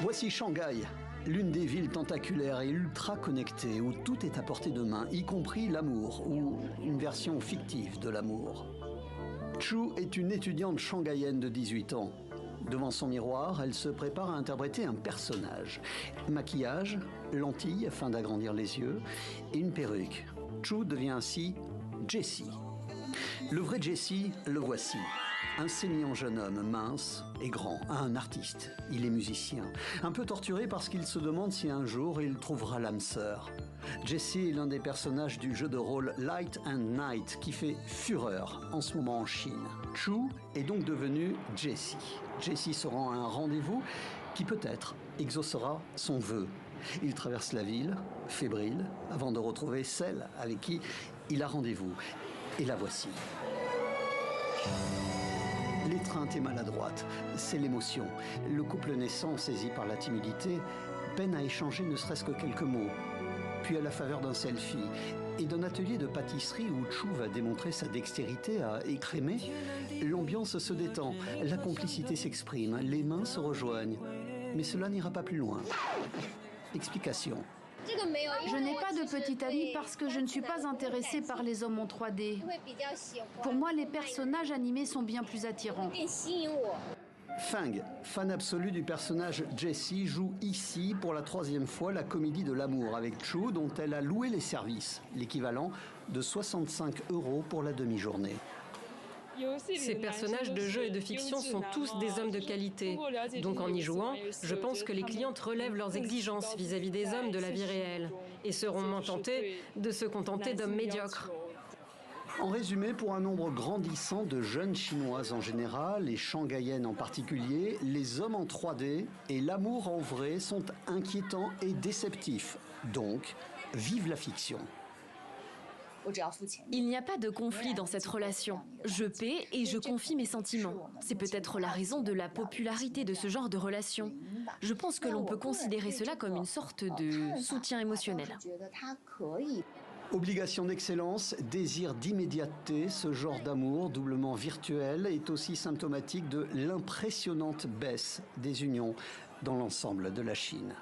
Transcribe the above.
Voici Shanghai, l'une des villes tentaculaires et ultra connectées où tout est à portée de main, y compris l'amour ou une version fictive de l'amour. Chu est une étudiante shanghaïenne de 18 ans. Devant son miroir, elle se prépare à interpréter un personnage. Maquillage, lentilles afin d'agrandir les yeux et une perruque. Chu devient ainsi Jessie. Le vrai Jessie, le voici. Un sémillant jeune homme, mince et grand, un artiste. Il est musicien, un peu torturé parce qu'il se demande si un jour il trouvera l'âme sœur. Jesse est l'un des personnages du jeu de rôle Light and Night qui fait fureur en ce moment en Chine. Chu est donc devenu Jessie. Jessie se rend à un rendez-vous qui peut-être exaucera son vœu. Il traverse la ville, fébrile, avant de retrouver celle avec qui il a rendez-vous. Et la voici. L'étreinte est maladroite, c'est l'émotion. Le couple naissant, saisi par la timidité, peine à échanger ne serait-ce que quelques mots. Puis à la faveur d'un selfie et d'un atelier de pâtisserie où Chu va démontrer sa dextérité à écrémer, l'ambiance se détend, la complicité s'exprime, les mains se rejoignent. Mais cela n'ira pas plus loin. Explication. Je n'ai pas de petite amie parce que je ne suis pas intéressée par les hommes en 3D. Pour moi, les personnages animés sont bien plus attirants. Feng, fan absolu du personnage Jessie, joue ici pour la 3e fois la comédie de l'amour avec Chu dont elle a loué les services, l'équivalent de 65 € pour la demi-journée. Ces personnages de jeux et de fiction sont tous des hommes de qualité. Donc en y jouant, je pense que les clientes relèvent leurs exigences vis-à-vis des hommes de la vie réelle et seront moins tentés de se contenter d'hommes médiocres. En résumé, pour un nombre grandissant de jeunes Chinoises en général et shanghaïennes en particulier, les hommes en 3D et l'amour en vrai sont inquiétants et déceptifs. Donc, vive la fiction. Il n'y a pas de conflit dans cette relation. Je paie et je confie mes sentiments. C'est peut-être la raison de la popularité de ce genre de relation. Je pense que l'on peut considérer cela comme une sorte de soutien émotionnel. Obligation d'excellence, désir d'immédiateté, ce genre d'amour doublement virtuel est aussi symptomatique de l'impressionnante baisse des unions dans l'ensemble de la Chine.